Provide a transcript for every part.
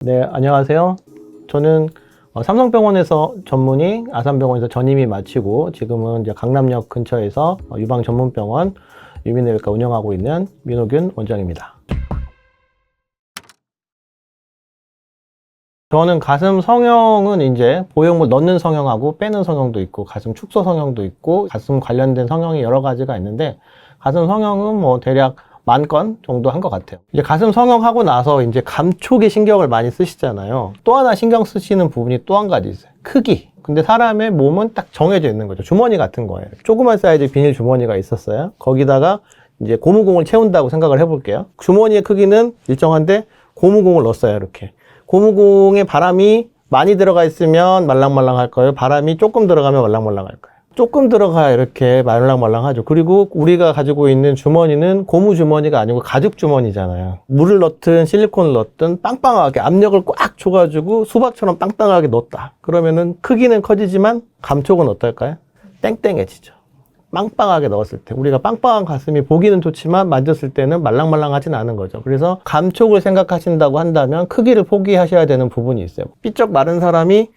네, 안녕하세요. 저는 삼성병원에서 전문의, 아산병원에서 전임의 마치고 지금은 이제 강남역 근처에서 유방 전문병원 유민내외과 운영하고 있는 민호균 원장입니다. 저는 가슴 성형은 이제 보형물 넣는 성형하고 빼는 성형도 있고 가슴 축소 성형도 있고 가슴 관련된 성형이 여러 가지가 있는데 가슴 성형은 뭐 대략 10,000건 정도 한 것 같아요. 이제 가슴 성형하고 나서 이제 감촉에 신경을 많이 쓰시잖아요. 또 하나 신경 쓰시는 부분이 또 한 가지 있어요. 크기. 근데 사람의 몸은 딱 정해져 있는 거죠. 주머니 같은 거예요. 조그만 사이즈 비닐 주머니가 있었어요. 거기다가 이제 고무공을 채운다고 생각을 해볼게요. 주머니의 크기는 일정한데 고무공을 넣었어요. 이렇게. 고무공에 바람이 많이 들어가 있으면 말랑말랑할 거예요. 바람이 조금 들어가면 말랑말랑할 거예요. 조금 들어가야 이렇게 말랑말랑하죠. 그리고 우리가 가지고 있는 주머니는 고무 주머니가 아니고 가죽 주머니잖아요. 물을 넣든 실리콘을 넣든 빵빵하게 압력을 꽉 줘가지고 수박처럼 빵빵하게 넣었다. 그러면은 크기는 커지지만 감촉은 어떨까요? 땡땡해지죠. 빵빵하게 넣었을 때 우리가 빵빵한 가슴이 보기는 좋지만 만졌을 때는 말랑말랑하진 않은 거죠. 그래서 감촉을 생각하신다고 한다면 크기를 포기하셔야 되는 부분이 있어요. 삐쩍 마른 사람이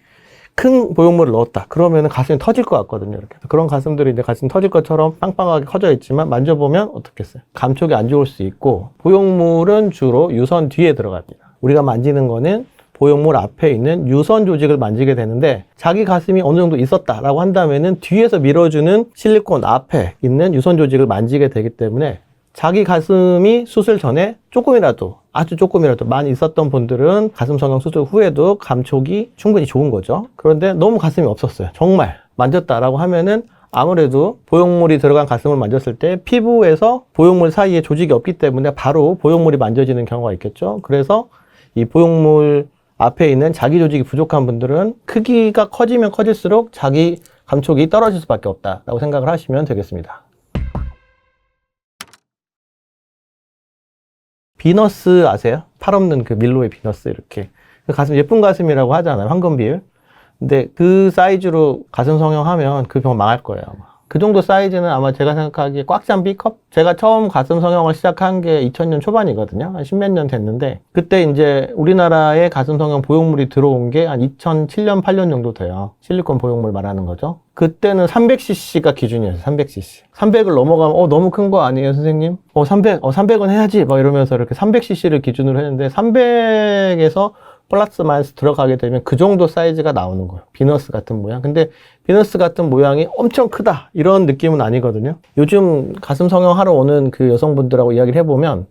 큰 보형물을 넣었다. 그러면 가슴이 터질 것 같거든요. 이렇게. 그런 가슴들이 이제 가슴 터질 것처럼 빵빵하게 커져 있지만 만져보면 어떻겠어요? 감촉이 안 좋을 수 있고 보형물은 주로 유선 뒤에 들어갑니다. 우리가 만지는 거는 보형물 앞에 있는 유선 조직을 만지게 되는데 자기 가슴이 어느 정도 있었다라고 한다면은 뒤에서 밀어주는 실리콘 앞에 있는 유선 조직을 만지게 되기 때문에 자기 가슴이 수술 전에 조금이라도 아주 조금이라도 많이 있었던 분들은 가슴 성형 수술 후에도 감촉이 충분히 좋은 거죠. 그런데 너무 가슴이 없었어요. 정말 만졌다라고 하면은 아무래도 보형물이 들어간 가슴을 만졌을 때 피부에서 보형물 사이에 조직이 없기 때문에 바로 보형물이 만져지는 경우가 있겠죠. 그래서 이 보형물 앞에 있는 자기 조직이 부족한 분들은 크기가 커지면 커질수록 자기 감촉이 떨어질 수밖에 없다라고 생각을 하시면 되겠습니다. 비너스 아세요? 팔 없는 그 밀로의 비너스 이렇게 가슴 예쁜 가슴이라고 하잖아요. 황금 비율. 근데 그 사이즈로 가슴 성형하면 그 병 망할 거예요. 아마. 그 정도 사이즈는 아마 제가 생각하기에 꽉 찬 B컵? 제가 처음 가슴 성형을 시작한 게 2000년 초반이거든요. 한 10몇 년 됐는데 그때 이제 우리나라에 가슴 성형 보형물이 들어온 게 한 2007년, 8년 정도 돼요. 실리콘 보형물 말하는 거죠. 그때는 300cc가 기준이었어요. 300cc. 300을 넘어가면 너무 큰 거 아니에요, 선생님? 300은 해야지. 막 이러면서 이렇게 300cc를 기준으로 했는데 300에서 플러스 마이너스 들어가게 되면 그 정도 사이즈가 나오는 거예요. 비너스 같은 모양. 근데 비너스 같은 모양이 엄청 크다 이런 느낌은 아니거든요. 요즘 가슴 성형하러 오는 그 여성분들하고 이야기를 해보면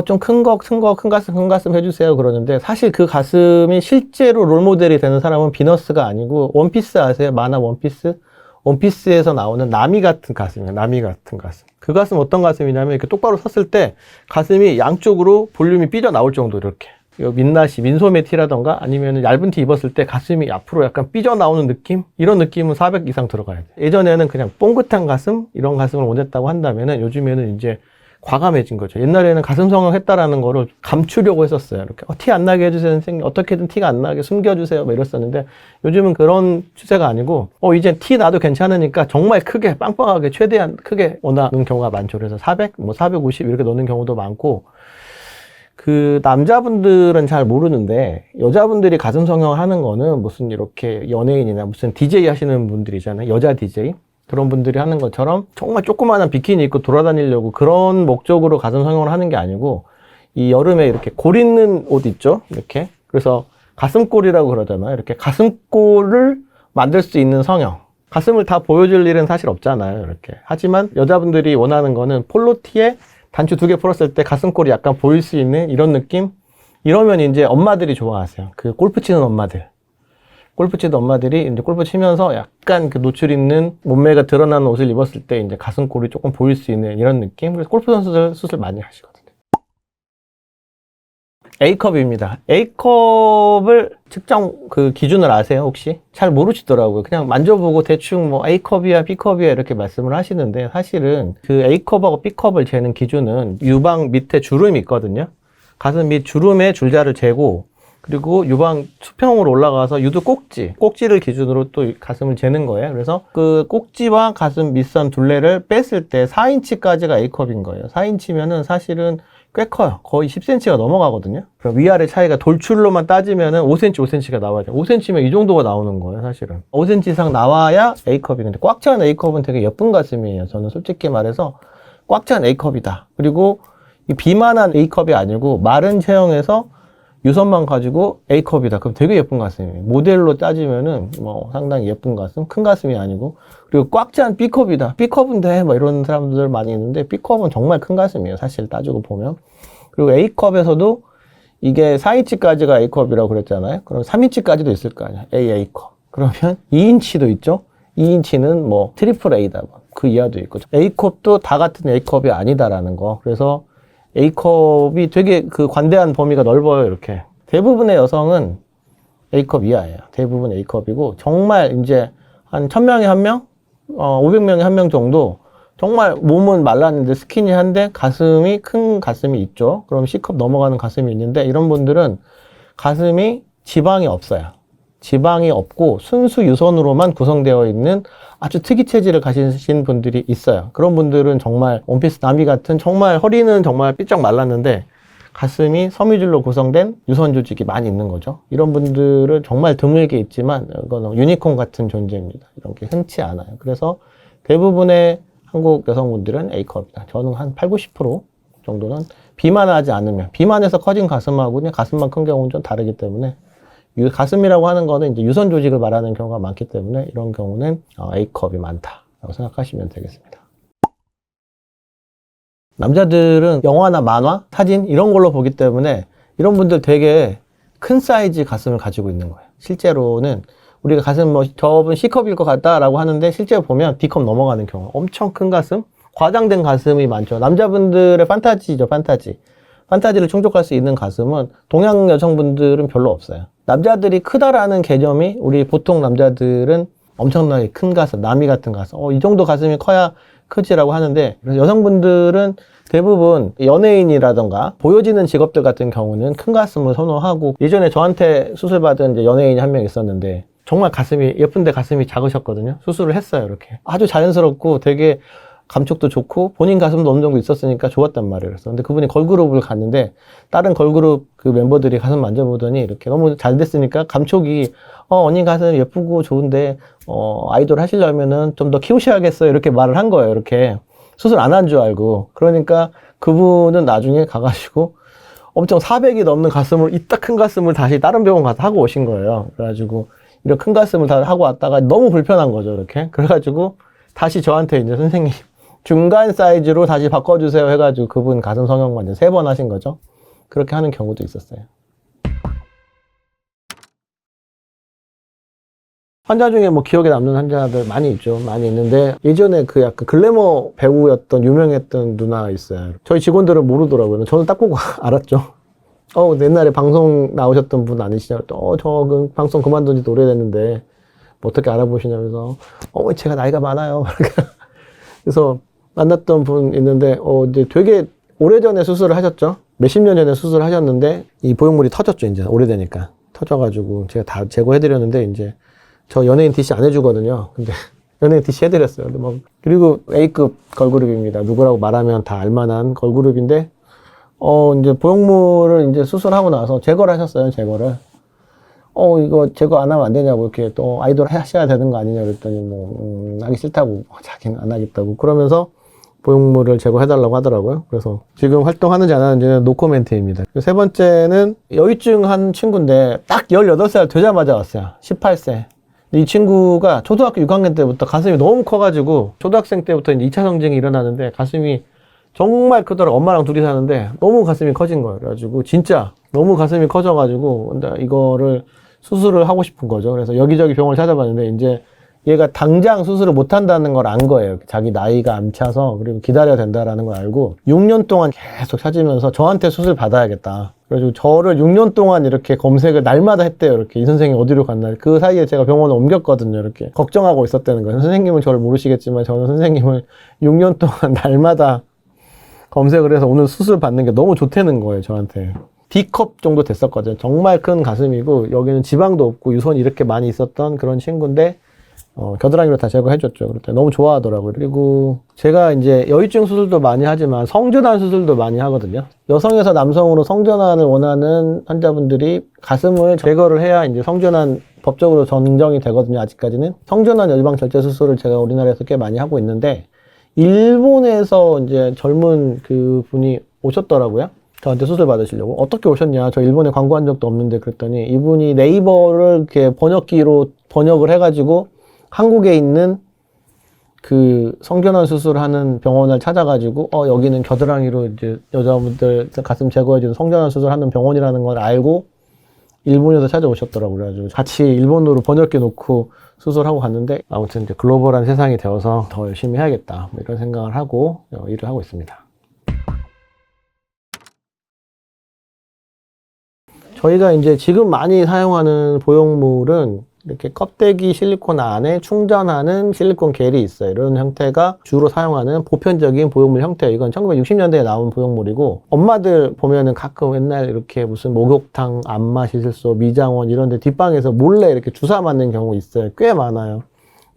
좀 큰 가슴 해주세요 그러는데 사실 그 가슴이 실제로 롤모델이 되는 사람은 비너스가 아니고 원피스 아세요? 만화 원피스? 원피스에서 나오는 나미 같은 가슴이에요. 나미 같은 가슴. 그 가슴 어떤 가슴이냐면 이렇게 똑바로 섰을 때 가슴이 양쪽으로 볼륨이 삐져 나올 정도 이렇게. 민낯이 민소매 티라던가 아니면 얇은 티 입었을 때 가슴이 앞으로 약간 삐져나오는 느낌? 이런 느낌은 400 이상 들어가야 돼. 예전에는 그냥 뽕긋한 가슴? 이런 가슴을 원했다고 한다면은 요즘에는 이제 과감해진 거죠. 옛날에는 가슴 성형 했다라는 거를 감추려고 했었어요. 이렇게 티 안 나게 해주세요 선생님. 어떻게든 티가 안 나게 숨겨주세요. 뭐 이랬었는데 요즘은 그런 추세가 아니고 이제 티 나도 괜찮으니까 정말 크게 빵빵하게 최대한 크게 원하는 경우가 많죠. 그래서 400, 450 이렇게 넣는 경우도 많고 그 남자분들은 잘 모르는데 여자분들이 가슴 성형을 하는 거는 무슨 이렇게 연예인이나 무슨 DJ 하시는 분들이잖아요. 여자 DJ. 그런 분들이 하는 것처럼 정말 조그마한 비키니 입고 돌아다니려고 그런 목적으로 가슴 성형을 하는 게 아니고 이 여름에 이렇게 골 있는 옷 있죠? 이렇게. 그래서 가슴골이라고 그러잖아요. 이렇게 가슴골을 만들 수 있는 성형. 가슴을 다 보여줄 일은 사실 없잖아요. 이렇게. 하지만 여자분들이 원하는 거는 폴로티에 단추 2개 풀었을 때 가슴골이 약간 보일 수 있는 이런 느낌? 이러면 이제 엄마들이 좋아하세요. 그 골프 치는 엄마들. 골프 치는 엄마들이 이제 골프 치면서 약간 그 노출 있는 몸매가 드러나는 옷을 입었을 때 이제 가슴골이 조금 보일 수 있는 이런 느낌? 그래서 골프 선수들 수술 많이 하시거든요. A컵입니다. A컵을 측정 그 기준을 아세요, 혹시? 잘 모르시더라고요. 그냥 만져보고 대충 뭐 A컵이야, B컵이야 이렇게 말씀을 하시는데 사실은 그 A컵하고 B컵을 재는 기준은 유방 밑에 주름이 있거든요. 가슴 밑 주름의 줄자를 재고 그리고 유방 수평으로 올라가서 유두 꼭지를 기준으로 또 가슴을 재는 거예요. 그래서 그 꼭지와 가슴 밑선 둘레를 뺐을 때 4인치까지가 A컵인 거예요. 4인치면은 사실은 꽤 커요. 거의 10cm가 넘어가거든요. 그럼 위아래 차이가 돌출로만 따지면은 5cm, 5cm가 나와야죠. 5cm면 이 정도가 나오는 거예요, 사실은. 5cm 이상 나와야 A컵이. 근데 꽉 찬 A컵은 되게 예쁜 가슴이에요. 저는 솔직히 말해서 꽉 찬 A컵이다. 그리고 이 비만한 A컵이 아니고 마른 체형에서 유선만 가지고 A컵이다. 그럼 되게 예쁜 가슴이에요. 모델로 따지면은 뭐 상당히 예쁜 가슴, 큰 가슴이 아니고. 그리고 꽉 찬 B컵이다. B컵인데 뭐 이런 사람들 많이 있는데 B컵은 정말 큰 가슴이에요. 사실 따지고 보면. 그리고 A컵에서도 이게 4인치까지가 A컵이라고 그랬잖아요. 그럼 3인치까지도 있을 거 아니야. A컵. 그러면 2인치도 있죠. 2인치는 뭐 트리플 A다. 그 이하도 있고. A컵도 다 같은 A컵이 아니다라는 거. 그래서 A컵이 되게 그 관대한 범위가 넓어요, 이렇게. 대부분의 여성은 A컵 이하예요. 대부분 A컵이고, 정말 이제 한 1000명에 1명? 500명에 1명 정도, 정말 몸은 말랐는데 스키니한데 가슴이 큰 가슴이 있죠. 그럼 C컵 넘어가는 가슴이 있는데, 이런 분들은 가슴이 지방이 없어요. 지방이 없고 순수 유선으로만 구성되어 있는 아주 특이 체질을 가지신 분들이 있어요. 그런 분들은 정말 원피스 나미 같은 정말 허리는 정말 삐쩍 말랐는데 가슴이 섬유질로 구성된 유선 조직이 많이 있는 거죠. 이런 분들은 정말 드물게 있지만 이거는 유니콘 같은 존재입니다. 이런 게 흔치 않아요. 그래서 대부분의 한국 여성분들은 A컵이다. 저는 한 8, 90% 정도는 비만하지 않으면, 비만해서 커진 가슴하고 그냥 가슴만 큰 경우는 좀 다르기 때문에, 가슴이라고 하는 거는 이제 유선 조직을 말하는 경우가 많기 때문에 이런 경우는 A컵이 많다라고 생각하시면 되겠습니다. 남자들은 영화나 만화, 사진 이런 걸로 보기 때문에 이런 분들 되게 큰 사이즈 가슴을 가지고 있는 거예요. 실제로는 우리가 가슴 뭐 저분 C컵일 것 같다라고 하는데 실제로 보면 B컵 넘어가는 경우, 엄청 큰 가슴, 과장된 가슴이 많죠. 남자분들의 판타지죠, 판타지. 판타지를 충족할 수 있는 가슴은 동양 여성분들은 별로 없어요. 남자들이 크다라는 개념이, 우리 보통 남자들은 엄청나게 큰 가슴, 나미 같은 가슴, 이 정도 가슴이 커야 크지라고 하는데, 그래서 여성분들은 대부분 연예인이라던가 보여지는 직업들 같은 경우는 큰 가슴을 선호하고, 예전에 저한테 수술받은 이제 연예인이 한 명 있었는데 정말 가슴이 예쁜데 가슴이 작으셨거든요. 수술을 했어요. 이렇게 아주 자연스럽고 되게 감촉도 좋고 본인 가슴도 어느 정도 있었으니까 좋았단 말이에요. 그래서 근데 그분이 걸그룹을 갔는데 다른 걸그룹 그 멤버들이 가슴 만져보더니 이렇게 너무 잘 됐으니까 감촉이 언니 가슴 예쁘고 좋은데 아이돌 하시려면은 좀 더 키우셔야겠어요, 이렇게 말을 한 거예요. 이렇게 수술 안 한 줄 알고. 그러니까 그분은 나중에 가가지고 엄청 400이 넘는 가슴을, 이따 큰 가슴을 다시 다른 병원 가서 하고 오신 거예요. 그래가지고 이런 큰 가슴을 다 하고 왔다가 너무 불편한 거죠, 이렇게. 그래가지고 다시 저한테 이제 선생님 중간 사이즈로 다시 바꿔주세요 해가지고 그분 가슴 성형만 3번 하신 거죠. 그렇게 하는 경우도 있었어요. 환자 중에 뭐 기억에 남는 환자들 많이 있죠. 많이 있는데, 예전에 그 약간 글래머 배우였던 유명했던 누나 있어요. 저희 직원들은 모르더라고요. 저는 딱 보고 알았죠. 옛날에 방송 나오셨던 분 아니시냐고. 저 그 방송 그만둔 지도 오래됐는데 뭐 어떻게 알아보시냐면서, 제가 나이가 많아요. 그래서 만났던 분 있는데, 이제 되게 오래전에 수술을 하셨죠. 몇십 년 전에 수술을 하셨는데 이 보형물이 터졌죠. 이제 오래되니까 터져가지고 제가 다 제거해드렸는데, 이제 저 연예인 DC 안 해주거든요. 근데 연예인 DC 해드렸어요. 근데 뭐, 그리고 A급 걸그룹입니다. 누구라고 말하면 다 알만한 걸그룹인데, 이제 보형물을 이제 수술하고 나서 제거를 하셨어요. 제거를. 이거 제거 안 하면 안 되냐고, 이렇게 또 아이돌 하셔야 되는 거 아니냐 그랬더니 하기 싫다고, 자기는 안 하겠다고 그러면서 보형물을 제거해달라고 하더라고요. 그래서 지금 활동하는지 안 하는지는 노코멘트입니다. 세 번째는 여유증 한 친구인데 딱 18살 되자마자 왔어요. 18세. 이 친구가 초등학교 6학년 때부터 가슴이 너무 커가지고 초등학생 때부터 이제 2차 성징이 일어나는데 가슴이 정말 크더라고. 엄마랑 둘이 사는데 너무 가슴이 커진 거예요. 그래가지고 진짜 너무 가슴이 커져가지고 근데 이거를 수술을 하고 싶은 거죠. 그래서 여기저기 병원을 찾아봤는데 이제 얘가 당장 수술을 못 한다는 걸 안 거예요. 자기 나이가 안 차서. 그리고 기다려야 된다라는 걸 알고 6년 동안 계속 찾으면서 저한테 수술 받아야겠다. 그래가지고 저를 6년 동안 이렇게 검색을 날마다 했대요. 이렇게 이 선생님이 어디로 갔나. 그 사이에 제가 병원을 옮겼거든요. 이렇게 걱정하고 있었다는 거예요. 선생님은 저를 모르시겠지만 저는 선생님을 6년 동안 날마다 검색을 해서 오늘 수술 받는 게 너무 좋다는 거예요. 저한테. D컵 정도 됐었거든요. 정말 큰 가슴이고 여기는 지방도 없고 유선이 이렇게 많이 있었던 그런 친구인데 겨드랑이로 다 제거해줬죠. 그럴 때 너무 좋아하더라고요. 그리고 제가 이제 여유증 수술도 많이 하지만 성전환 수술도 많이 하거든요. 여성에서 남성으로 성전환을 원하는 환자분들이 가슴을 제거를 해야 이제 성전환 법적으로 전정이 되거든요. 아직까지는. 성전환 열방 절제 수술을 제가 우리나라에서 꽤 많이 하고 있는데, 일본에서 이제 젊은 그 분이 오셨더라고요. 저한테 수술 받으시려고. 어떻게 오셨냐? 저 일본에 광고한 적도 없는데 그랬더니 이분이 네이버를 이렇게 번역기로 번역을 해가지고 한국에 있는 그 성전환 수술하는 병원을 찾아가지고 여기는 겨드랑이로 이제 여자분들 가슴 제거해주는 성전환 수술하는 병원이라는 걸 알고 일본에서 찾아오셨더라고요. 그래가지고 같이 일본어로 번역기 놓고 수술하고 갔는데, 아무튼 이제 글로벌한 세상이 되어서 더 열심히 해야겠다, 뭐 이런 생각을 하고 일을 하고 있습니다. 저희가 이제 지금 많이 사용하는 보형물은 이렇게 껍데기 실리콘 안에 충전하는 실리콘 겔이 있어요. 이런 형태가 주로 사용하는 보편적인 보형물 형태예요. 이건 1960년대에 나온 보형물이고, 엄마들 보면은 가끔 옛날 이렇게 무슨 목욕탕, 안마시술소, 미장원 이런 데 뒷방에서 몰래 이렇게 주사 맞는 경우 있어요. 꽤 많아요.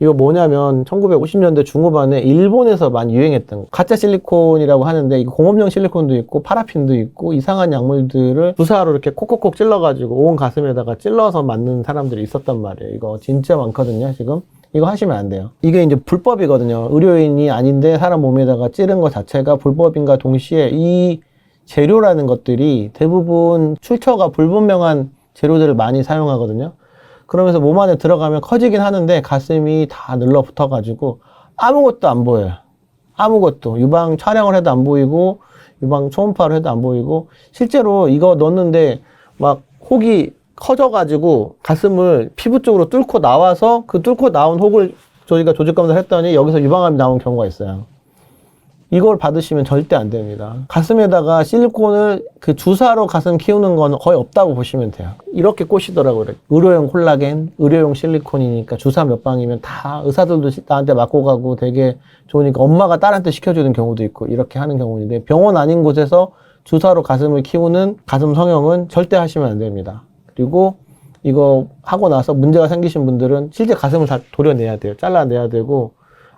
이거 뭐냐면 1950년대 중후반에 일본에서 많이 유행했던 거. 가짜 실리콘이라고 하는데, 이거 공업용 실리콘도 있고 파라핀도 있고 이상한 약물들을 주사로 이렇게 콕콕콕 찔러가지고 온 가슴에다가 찔러서 맞는 사람들이 있었단 말이에요. 이거 진짜 많거든요. 지금 이거 하시면 안 돼요. 이게 이제 불법이거든요. 의료인이 아닌데 사람 몸에다가 찌른 것 자체가 불법인가 동시에 이 재료라는 것들이 대부분 출처가 불분명한 재료들을 많이 사용하거든요. 그러면서 몸 안에 들어가면 커지긴 하는데 가슴이 다 늘러붙어가지고 아무것도 안 보여요. 아무것도. 유방 촬영을 해도 안 보이고 유방 초음파를 해도 안 보이고, 실제로 이거 넣었는데 막 혹이 커져가지고 가슴을 피부 쪽으로 뚫고 나와서 그 뚫고 나온 혹을 저희가 조직 검사를 했더니 여기서 유방암이 나온 경우가 있어요. 이걸 받으시면 절대 안 됩니다. 가슴에다가 실리콘을 그 주사로 가슴 키우는 건 거의 없다고 보시면 돼요. 이렇게 꼬시더라고요. 의료용 콜라겐, 의료용 실리콘이니까 주사 몇 방이면 다 의사들도 나한테 맞고 가고 되게 좋으니까 엄마가 딸한테 시켜주는 경우도 있고 이렇게 하는 경우인데, 병원 아닌 곳에서 주사로 가슴을 키우는 가슴 성형은 절대 하시면 안 됩니다. 그리고 이거 하고 나서 문제가 생기신 분들은 실제 가슴을 다 도려내야 돼요. 잘라내야 되고,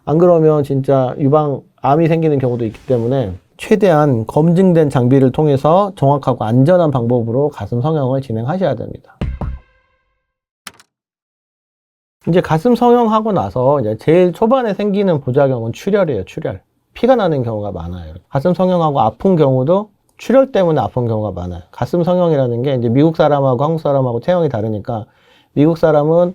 안 그러면 진짜 유방암이 생기는 경우도 있기 때문에 최대한 검증된 장비를 통해서 정확하고 안전한 방법으로 가슴 성형을 진행하셔야 됩니다. 이제 가슴 성형하고 나서 이제 제일 초반에 생기는 부작용은 출혈이에요. 출혈. 피가 나는 경우가 많아요. 가슴 성형하고 아픈 경우도 출혈 때문에 아픈 경우가 많아요. 가슴 성형이라는 게 이제 미국 사람하고 한국 사람하고 체형이 다르니까, 미국 사람은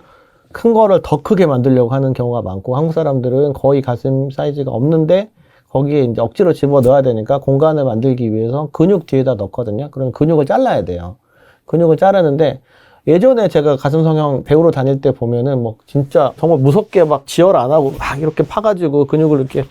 큰 거를 더 크게 만들려고 하는 경우가 많고, 한국 사람들은 거의 가슴 사이즈가 없는데 거기에 이제 억지로 집어 넣어야 되니까 공간을 만들기 위해서 근육 뒤에다 넣거든요. 그럼 근육을 잘라야 돼요. 근육을 자르는데, 예전에 제가 가슴 성형 배우러 다닐 때 보면은 뭐 진짜 정말 무섭게 막 지혈 안 하고 막 이렇게 파가지고 근육을 이렇게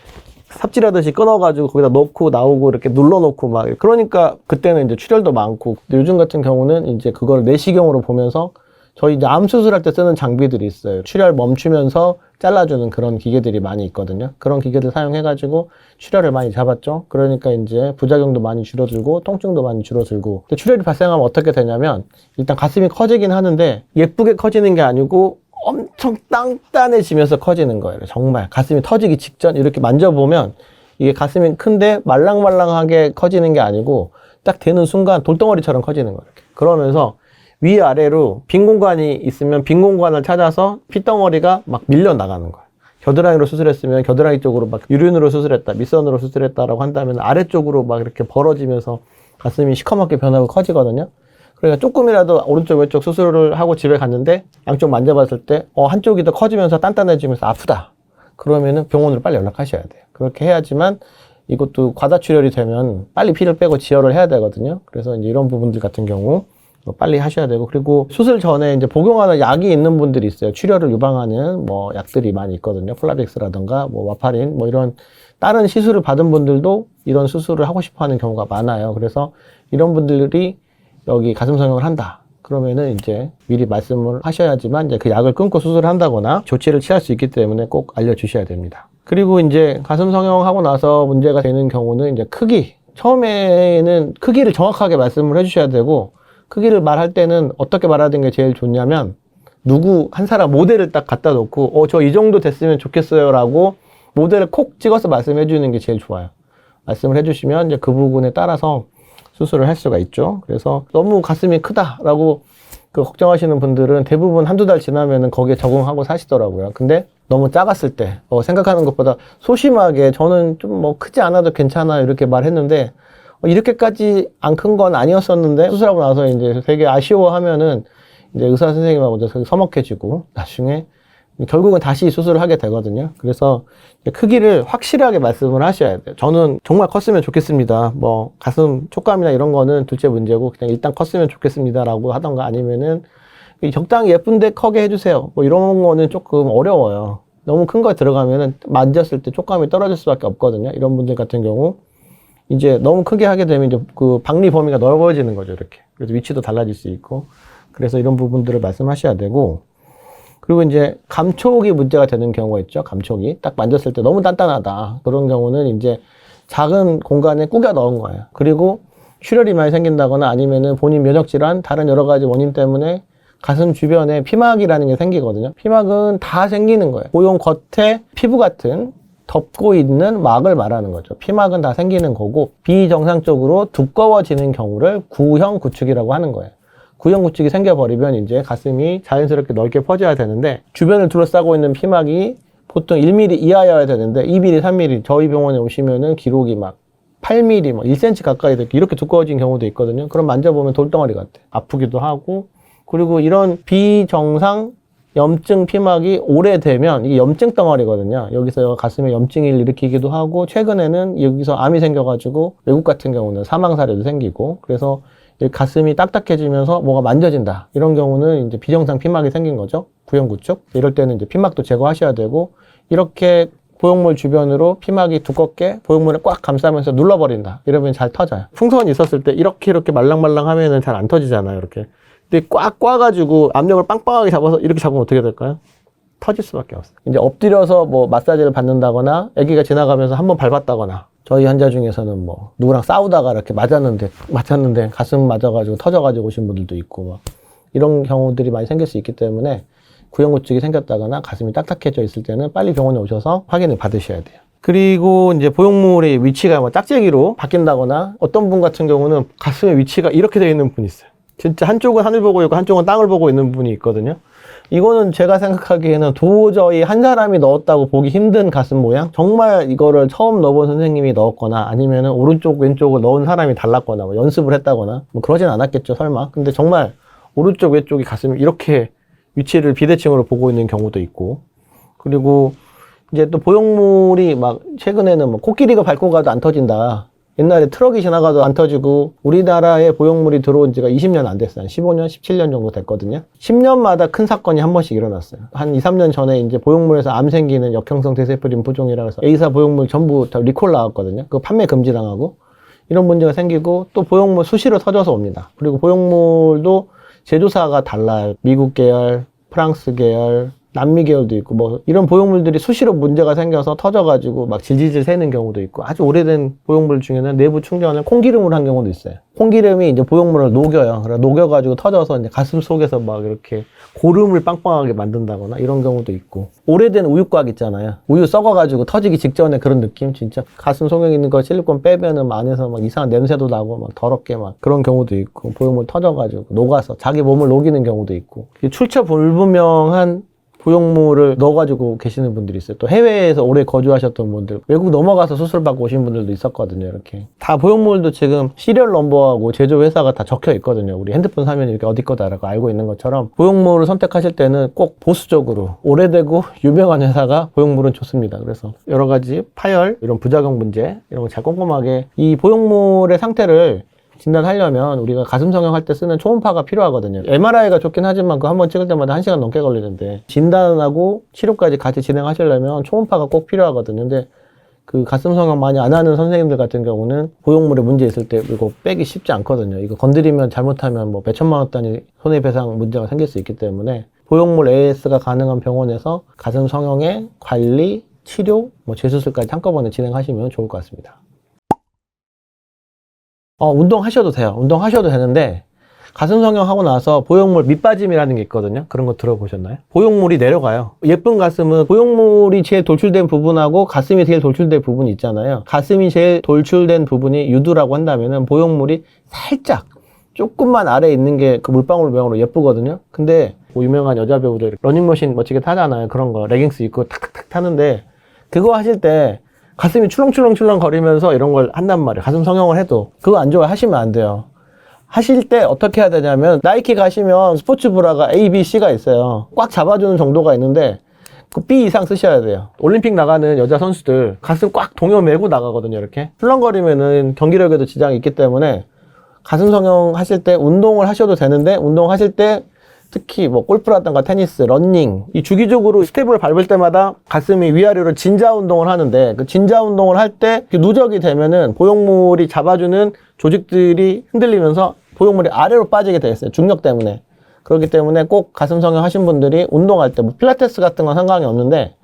삽질하듯이 끊어가지고 거기다 넣고 나오고 이렇게 눌러놓고 막, 그러니까 그때는 이제 출혈도 많고. 근데 요즘 같은 경우는 이제 그걸 내시경으로 보면서 저희 이제 암 수술할 때 쓰는 장비들이 있어요. 출혈 멈추면서 잘라주는 그런 기계들이 많이 있거든요. 그런 기계들 사용해가지고 출혈을 많이 잡았죠. 그러니까 이제 부작용도 많이 줄어들고 통증도 많이 줄어들고. 근데 출혈이 발생하면 어떻게 되냐면, 일단 가슴이 커지긴 하는데 예쁘게 커지는 게 아니고 엄청 단단해지면서 커지는 거예요. 정말 가슴이 터지기 직전. 이렇게 만져보면 이게 가슴이 큰데 말랑말랑하게 커지는 게 아니고 딱 되는 순간 돌덩어리처럼 커지는 거예요. 이렇게. 그러면서 위아래로 빈 공간이 있으면 빈 공간을 찾아서 핏덩어리가 막 밀려 나가는 거예요. 겨드랑이로 수술했으면 겨드랑이 쪽으로 막 유륜으로 수술했다, 밑선으로 수술했다라고 한다면 아래쪽으로 막 이렇게 벌어지면서 가슴이 시커멓게 변하고 커지거든요. 그러니까 조금이라도 오른쪽 왼쪽 수술을 하고 집에 갔는데 양쪽 만져봤을 때 한쪽이 더 커지면서 단단해지면서 아프다. 그러면은 병원으로 빨리 연락하셔야 돼요. 그렇게 해야지만 이것도 과다출혈이 되면 빨리 피를 빼고 지혈을 해야 되거든요. 그래서 이제 이런 부분들 같은 경우 빨리 하셔야 되고, 그리고 수술 전에 이제 복용하는 약이 있는 분들이 있어요. 출혈을 유방하는 뭐 약들이 많이 있거든요. 플라빅스라든가 뭐 와파린 뭐 이런 다른 시술을 받은 분들도 이런 수술을 하고 싶어 하는 경우가 많아요. 그래서 이런 분들이 여기 가슴 성형을 한다. 그러면은 이제 미리 말씀을 하셔야지만 이제 그 약을 끊고 수술을 한다거나 조치를 취할 수 있기 때문에 꼭 알려주셔야 됩니다. 그리고 이제 가슴 성형하고 나서 문제가 되는 경우는 이제 크기. 처음에는 크기를 정확하게 말씀을 해주셔야 되고, 크기를 말할 때는 어떻게 말하는 게 제일 좋냐면, 누구 한 사람 모델을 딱 갖다 놓고 저 이 정도 됐으면 좋겠어요 라고 모델을 콕 찍어서 말씀해 주는 게 제일 좋아요. 말씀을 해주시면 이제 그 부분에 따라서 수술을 할 수가 있죠. 그래서 너무 가슴이 크다라고 걱정하시는 분들은 대부분 한두 달 지나면은 거기에 적응하고 사시더라고요. 근데 너무 작았을 때 생각하는 것보다 소심하게 저는 좀 뭐 크지 않아도 괜찮아 이렇게 말했는데 이렇게까지 안 큰 건 아니었었는데 수술하고 나서 이제 되게 아쉬워하면은 이제 의사 선생님하고 이제 서먹해지고 나중에 결국은 다시 수술을 하게 되거든요. 그래서 크기를 확실하게 말씀을 하셔야 돼요. 저는 정말 컸으면 좋겠습니다. 뭐 가슴 촉감이나 이런 거는 둘째 문제고 그냥 일단 컸으면 좋겠습니다 라고 하던가 아니면은 적당히 예쁜데 크게 해주세요. 뭐 이런 거는 조금 어려워요. 너무 큰 거에 들어가면은 만졌을 때 촉감이 떨어질 수밖에 없거든요. 이런 분들 같은 경우 이제 너무 크게 하게 되면 이제 그 박리 범위가 넓어지는 거죠. 이렇게. 그래서 위치도 달라질 수 있고. 그래서 이런 부분들을 말씀하셔야 되고, 그리고 이제 감촉이 문제가 되는 경우가 있죠. 감촉이 딱 만졌을 때 너무 단단하다. 그런 경우는 이제 작은 공간에 꾸겨 넣은 거예요. 그리고 출혈이 많이 생긴다거나 아니면은 본인 면역 질환, 다른 여러 가지 원인 때문에 가슴 주변에 피막이라는 게 생기거든요. 피막은 다 생기는 거예요. 보용 겉에 피부 같은 덮고 있는 막을 말하는 거죠. 피막은 다 생기는 거고 비정상적으로 두꺼워지는 경우를 구형 구축이라고 하는 거예요. 구형 구축이 생겨버리면 이제 가슴이 자연스럽게 넓게 퍼져야 되는데 주변을 둘러싸고 있는 피막이 보통 1mm 이하여야 되는데 2mm, 3mm 저희 병원에 오시면은 기록이 막 8mm, 뭐 1cm 가까이 이렇게 두꺼워진 경우도 있거든요. 그럼 만져보면 돌덩어리 같아. 아프기도 하고 그리고 이런 비정상 염증 피막이 오래되면 이게 염증 덩어리거든요. 여기서 가슴에 염증을 일으키기도 하고 최근에는 여기서 암이 생겨가지고 외국 같은 경우는 사망 사례도 생기고 그래서 가슴이 딱딱해지면서 뭐가 만져진다. 이런 경우는 이제 비정상 피막이 생긴 거죠. 구형 구축. 이럴 때는 이제 피막도 제거하셔야 되고 이렇게 보형물 주변으로 피막이 두껍게 보형물을 꽉 감싸면서 눌러버린다. 이러면 잘 터져요. 풍선이 있었을 때 이렇게 말랑말랑 하면은 잘 안 터지잖아요. 이렇게. 근데 꽉 꽈가지고 압력을 빵빵하게 잡아서 이렇게 잡으면 어떻게 될까요? 터질 수밖에 없어요. 이제 엎드려서 뭐 마사지를 받는다거나 아기가 지나가면서 한번 밟았다거나 저희 환자 중에서는 뭐 누구랑 싸우다가 이렇게 맞았는데 가슴 맞아가지고 터져가지고 오신 분들도 있고 막 이런 경우들이 많이 생길 수 있기 때문에 구형구축이 생겼다거나 가슴이 딱딱해져 있을 때는 빨리 병원에 오셔서 확인을 받으셔야 돼요. 그리고 이제 보형물의 위치가 뭐 짝재기로 바뀐다거나 어떤 분 같은 경우는 가슴의 위치가 이렇게 되어 있는 분이 있어요. 진짜 한쪽은 하늘 보고 있고 한쪽은 땅을 보고 있는 분이 있거든요. 이거는 제가 생각하기에는 도저히 한 사람이 넣었다고 보기 힘든 가슴 모양? 정말 이거를 처음 넣어본 선생님이 넣었거나 아니면은 오른쪽 왼쪽을 넣은 사람이 달랐거나 뭐 연습을 했다거나 뭐 그러진 않았겠죠 설마. 근데 정말 오른쪽 왼쪽이 가슴이 이렇게 위치를 비대칭으로 보고 있는 경우도 있고 그리고 이제 또 보형물이 막 최근에는 뭐 코끼리가 밟고 가도 안 터진다. 옛날에 트럭이 지나가도 안 터지고 우리나라에 보형물이 들어온 지가 20년 안 됐어요. 한 15년, 17년 정도 됐거든요. 10년마다 큰 사건이 한 번씩 일어났어요. 한 2, 3년 전에 이제 보형물에서 암 생기는 역형성 대세포 림프종이라고 해서 A사 보형물 전부 다 리콜 나왔거든요. 그거 판매 금지당하고 이런 문제가 생기고 또 보형물 수시로 터져서 옵니다. 그리고 보형물도 제조사가 달라요. 미국 계열, 프랑스 계열, 남미 계열도 있고 뭐 이런 보형물들이 수시로 문제가 생겨서 터져가지고 막 질질질 새는 경우도 있고 아주 오래된 보형물 중에는 내부 충전을 콩기름으로 한 경우도 있어요. 콩기름이 이제 보형물을 녹여요. 그래서 녹여가지고 터져서 이제 가슴 속에서 막 이렇게 고름을 빵빵하게 만든다거나 이런 경우도 있고 오래된 우유곽 있잖아요. 우유 썩어가지고 터지기 직전에 그런 느낌 진짜 가슴 속에 있는 거 실리콘 빼면은 안에서 막 이상한 냄새도 나고 막 더럽게 막 그런 경우도 있고 보형물 터져가지고 녹아서 자기 몸을 녹이는 경우도 있고 출처 불분명한 보형물을 넣어가지고 계시는 분들이 있어요. 또 해외에서 오래 거주하셨던 분들, 외국 넘어가서 수술받고 오신 분들도 있었거든요. 이렇게 다 보형물도 지금 시리얼 넘버하고 제조 회사가 다 적혀 있거든요. 우리 핸드폰 사면 이렇게 어디 거다라고 알고 있는 것처럼 보형물을 선택하실 때는 꼭 보수적으로 오래되고 유명한 회사가 보형물은 좋습니다. 그래서 여러 가지 파열, 이런 부작용 문제 이런 거 잘 꼼꼼하게 이 보형물의 상태를 진단하려면 우리가 가슴 성형할 때 쓰는 초음파가 필요하거든요. MRI가 좋긴 하지만 그 한 번 찍을 때마다 1시간 넘게 걸리는데 진단하고 치료까지 같이 진행하시려면 초음파가 꼭 필요하거든요. 근데 그 가슴 성형 많이 안 하는 선생님들 같은 경우는 보형물에 문제 있을 때 이거 빼기 쉽지 않거든요. 이거 건드리면 잘못하면 뭐 몇천만 원 단위 손해배상 문제가 생길 수 있기 때문에 보형물 AS가 가능한 병원에서 가슴 성형의 관리, 치료, 뭐 재수술까지 한꺼번에 진행하시면 좋을 것 같습니다. 운동하셔도 돼요. 운동하셔도 되는데 가슴 성형하고 나서 보형물 밑빠짐이라는 게 있거든요. 그런 거 들어보셨나요? 보형물이 내려가요. 예쁜 가슴은 보형물이 제일 돌출된 부분하고 가슴이 제일 돌출된 부분이 있잖아요. 가슴이 제일 돌출된 부분이 유두라고 한다면은 보형물이 살짝 조금만 아래에 있는 게 그 물방울 모양으로 예쁘거든요. 근데 뭐 유명한 여자 배우들 러닝머신 멋지게 타잖아요. 그런 거 레깅스 입고 탁탁탁 타는데 그거 하실 때 가슴이 출렁출렁출렁 거리면서 이런 걸 한단 말이에요. 가슴 성형을 해도 그거 안 좋아요. 하시면 안 돼요. 하실 때 어떻게 해야 되냐면 나이키 가시면 스포츠 브라가 A, B, C가 있어요. 꽉 잡아주는 정도가 있는데 그 B 이상 쓰셔야 돼요. 올림픽 나가는 여자 선수들 가슴 꽉 동여 매고 나가거든요. 이렇게 출렁거리면은 경기력에도 지장이 있기 때문에 가슴 성형 하실 때 운동을 하셔도 되는데 운동하실 때 특히 뭐 골프라든가 테니스, 러닝 이 주기적으로 스텝을 밟을 때마다 가슴이 위아래로 진자 운동을 하는데 그 진자 운동을 할 때 누적이 되면은 보형물이 잡아주는 조직들이 흔들리면서 보형물이 아래로 빠지게 돼 있어요. 중력 때문에. 그렇기 때문에 꼭 가슴 성형 하신 분들이 운동할 때 뭐 필라테스 같은 건 상관이 없는데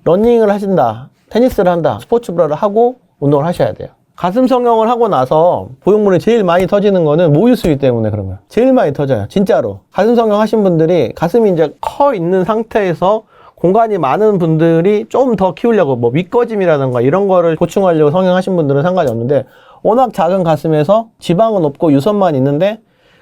러닝을 하신다, 테니스를 한다, 스포츠 브라를 하고 운동을 하셔야 돼요. 가슴 성형을 하고 나서 보형물이 제일 많이 터지는 거는 모유 수유 때문에 그런 거예요. 제일 많이 터져요. 진짜로. 가슴 성형 하신 분들이 가슴이 이제 커 있는 상태에서 공간이 많은 분들이 좀 더 키우려고 뭐 밑거짐이라든가 이런 거를 보충하려고 성형하신 분들은 상관이 없는데 워낙 작은 가슴에서 지방은 없고 유선만 있는데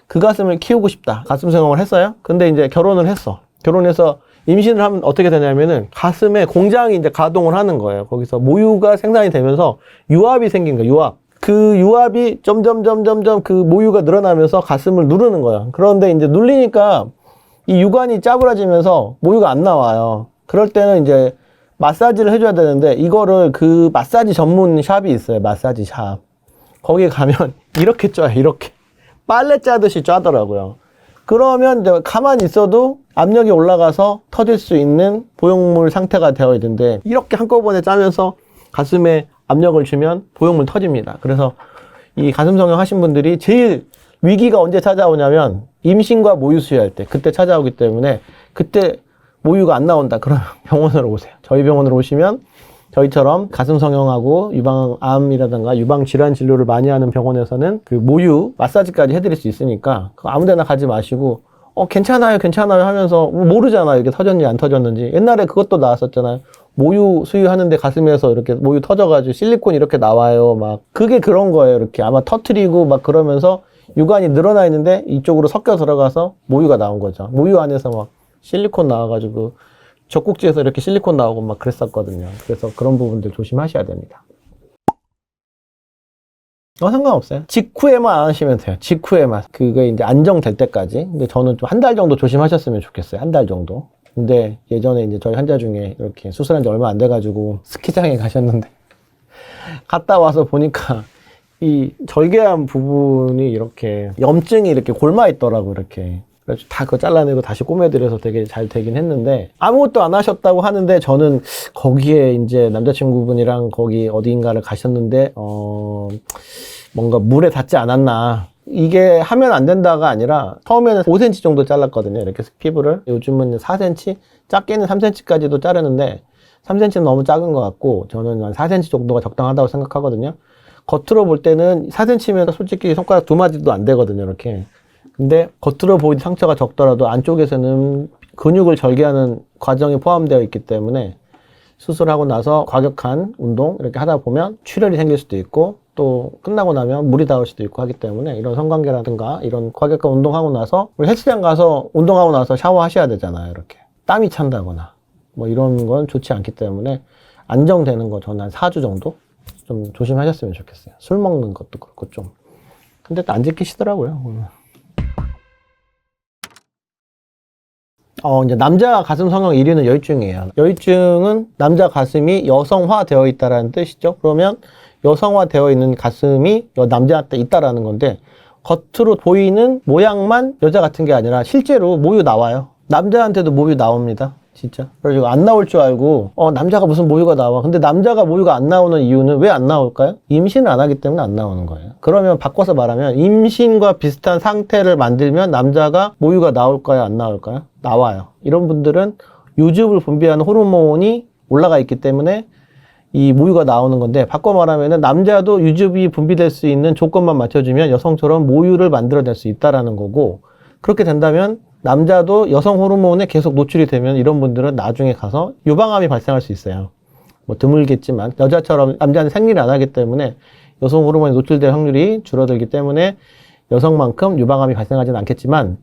그 가슴을 키우고 싶다. 가슴 성형을 했어요. 근데 이제 결혼을 했어. 결혼해서 임신을 하면 어떻게 되냐면은 가슴에 공장이 이제 가동을 하는 거예요. 거기서 모유가 생산이 되면서 유압이 생긴 거예요. 유압. 그 유압이 점점 그 모유가 늘어나면서 가슴을 누르는 거예요. 그런데 이제 눌리니까 이 유관이 짜부러지면서 모유가 안 나와요. 그럴 때는 이제 마사지를 해줘야 되는데 이거를 그 마사지 전문 샵이 있어요. 마사지 샵. 거기 가면 이렇게 쪄요. 이렇게. 빨래 짜듯이 짜더라고요. 그러면 이제 가만히 있어도 압력이 올라가서 터질 수 있는 보형물 상태가 되어 있는데 이렇게 한꺼번에 짜면서 가슴에 압력을 주면 보형물 터집니다. 그래서 이 가슴 성형 하신 분들이 제일 위기가 언제 찾아오냐면 임신과 모유 수유할 때 그때 찾아오기 때문에 그때 모유가 안 나온다. 그러면 병원으로 오세요. 저희 병원으로 오시면 저희처럼 가슴 성형하고 유방암이라든가 유방 질환 진료를 많이 하는 병원에서는 그 모유 마사지까지 해드릴 수 있으니까 아무 데나 가지 마시고 괜찮아요 하면서 모르잖아요. 이게 터졌는지 안 터졌는지. 옛날에 그것도 나왔었잖아요. 모유 수유하는데 가슴에서 이렇게 모유 터져가지고 실리콘 이렇게 나와요. 막 그게 그런 거예요. 이렇게 아마 터트리고 막 그러면서 유관이 늘어나 있는데 이쪽으로 섞여 들어가서 모유가 나온 거죠. 모유 안에서 막 실리콘 나와가지고 젖꼭지에서 이렇게 실리콘 나오고 막 그랬었거든요. 그래서 그런 부분들 조심하셔야 됩니다. 상관없어요. 직후에만 안 하시면 돼요. 직후에만. 그게 이제 안정될 때까지. 근데 저는 좀 한 달 정도 조심하셨으면 좋겠어요. 한 달 정도. 근데 예전에 이제 저희 환자 중에 이렇게 수술한 지 얼마 안 돼가지고 스키장에 가셨는데 갔다 와서 보니까 이 절개한 부분이 이렇게 염증이 이렇게 골마 있더라고 이렇게. 그래서 다 그거 잘라내고 다시 꼬매드려서 되게 잘 되긴 했는데 아무것도 안 하셨다고 하는데 저는 거기에 이제 남자친구분이랑 거기 어디인가를 가셨는데 뭔가 물에 닿지 않았나. 이게 하면 안 된다가 아니라 처음에는 5cm 정도 잘랐거든요. 이렇게 피부를. 요즘은 4cm, 작게는 3cm까지도 자르는데 3cm는 너무 작은 것 같고 저는 한 4cm 정도가 적당하다고 생각하거든요. 겉으로 볼 때는 4cm면 솔직히 손가락 2마디도 안 되거든요. 이렇게. 근데 겉으로 보이는 상처가 적더라도 안쪽에서는 근육을 절개하는 과정이 포함되어 있기 때문에 수술하고 나서 과격한 운동 이렇게 하다 보면 출혈이 생길 수도 있고 또 끝나고 나면 물이 닿을 수도 있고 하기 때문에 이런 성관계라든가 이런 과격한 운동하고 나서 우리 헬스장 가서 운동하고 나서 샤워하셔야 되잖아요. 이렇게 땀이 찬다거나 뭐 이런 건 좋지 않기 때문에 안정되는 거 저는 한 4주 정도 좀 조심하셨으면 좋겠어요. 술 먹는 것도 그렇고 좀. 근데 또 안 지키시더라고요. 이제 남자 가슴 성형 1위는 여유증이에요. 여유증은 남자 가슴이 여성화 되어 있다라는 뜻이죠. 그러면 여성화 되어 있는 가슴이 남자한테 있다라는 건데 겉으로 보이는 모양만 여자 같은 게 아니라 실제로 모유 나와요. 남자한테도 모유 나옵니다. 진짜. 그래서 안 나올 줄 알고 남자가 무슨 모유가 나와. 근데 남자가 모유가 안 나오는 이유는 왜 안 나올까요? 임신을 안 하기 때문에 안 나오는 거예요. 그러면 바꿔서 말하면 임신과 비슷한 상태를 만들면 남자가 모유가 나올까요? 안 나올까요? 나와요. 이런 분들은 유즙을 분비하는 호르몬이 올라가 있기 때문에 이 모유가 나오는 건데, 바꿔 말하면은 남자도 유즙이 분비될 수 있는 조건만 맞춰주면 여성처럼 모유를 만들어낼 수 있다라는 거고, 그렇게 된다면 남자도 여성 호르몬에 계속 노출이 되면 이런 분들은 나중에 가서 유방암이 발생할 수 있어요. 뭐 드물겠지만 여자처럼 남자는 생리를 안 하기 때문에 여성 호르몬에 노출될 확률이 줄어들기 때문에 여성만큼 유방암이 발생하지는 않겠지만,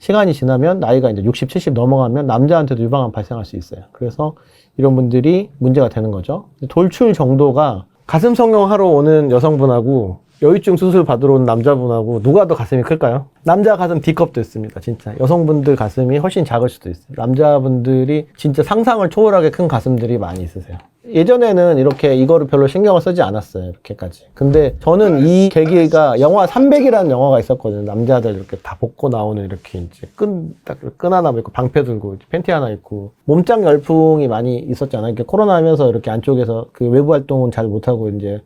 시간이 지나면 나이가 이제 60, 70 넘어가면 남자한테도 유방암 발생할 수 있어요. 그래서 이런 분들이 문제가 되는 거죠. 돌출 정도가 가슴 성형하러 오는 여성분하고 여유증 수술 받으러 온 남자분하고 누가 더 가슴이 클까요? 남자 가슴 D컵도 있습니다. 진짜 여성분들 가슴이 훨씬 작을 수도 있어요. 남자분들이 진짜 상상을 초월하게 큰 가슴들이 많이 있으세요. 예전에는 이렇게 이거를 별로 신경을 쓰지 않았어요. 이렇게까지. 근데 저는 이 계기가 영화 300이라는 영화가 있었거든요. 남자들 이렇게 다 벗고 나오는, 이렇게 이제 끈 하나 입고 방패 들고 팬티 하나 입고 몸짱 열풍이 많이 있었잖아요. 이렇게 코로나 하면서 이렇게 안쪽에서 그 외부 활동은 잘 못하고 이제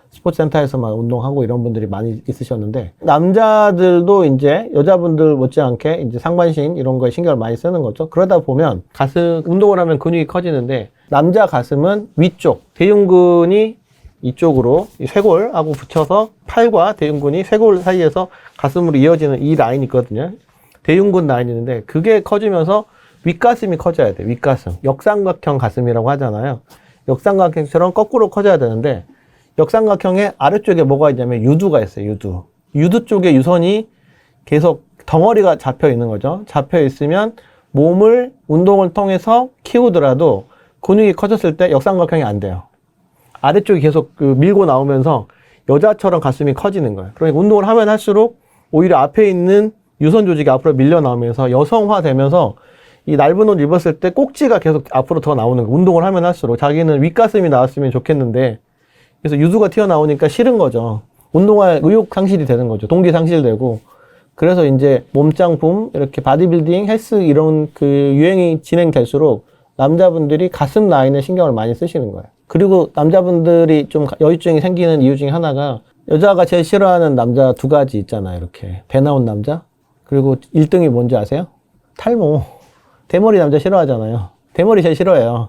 스포츠센터에서만 운동하고 이런 분들이 많이 있으셨는데, 남자들도 이제 여자분들 못지않게 이제 상반신 이런 거에 신경을 많이 쓰는 거죠. 그러다 보면 가슴 운동을 하면 근육이 커지는데, 남자 가슴은 위쪽 대흉근이 이쪽으로 이 쇄골하고 붙여서 팔과 대흉근이 쇄골 사이에서 가슴으로 이어지는 이 라인이 있거든요. 대흉근 라인이 있는데 그게 커지면서 윗가슴이 커져야 돼. 윗가슴. 역삼각형 가슴이라고 하잖아요. 역삼각형처럼 거꾸로 커져야 되는데, 역삼각형의 아래쪽에 뭐가 있냐면 유두가 있어요. 유두 쪽에 유선이 계속 덩어리가 잡혀 있는 거죠. 잡혀 있으면 몸을 운동을 통해서 키우더라도 근육이 커졌을 때 역삼각형이 안 돼요. 아래쪽이 계속 밀고 나오면서 여자처럼 가슴이 커지는 거예요. 그러니까 운동을 하면 할수록 오히려 앞에 있는 유선 조직이 앞으로 밀려 나오면서 여성화 되면서 이 넓은 옷 입었을 때 꼭지가 계속 앞으로 더 나오는 거예요. 운동을 하면 할수록 자기는 윗가슴이 나왔으면 좋겠는데, 그래서 유두가 튀어나오니까 싫은 거죠. 운동할 의욕 상실이 되는 거죠. 동기 상실되고. 그래서 이제 몸짱붐, 이렇게 바디빌딩, 헬스 이런 그 유행이 진행될수록 남자분들이 가슴 라인에 신경을 많이 쓰시는 거예요. 그리고 남자분들이 좀 여유증이 생기는 이유 중에 하나가, 여자가 제일 싫어하는 남자 두 가지 있잖아요. 이렇게 배 나온 남자. 그리고 1등이 뭔지 아세요? 탈모. 대머리 남자 싫어하잖아요. 대머리 제일 싫어해요.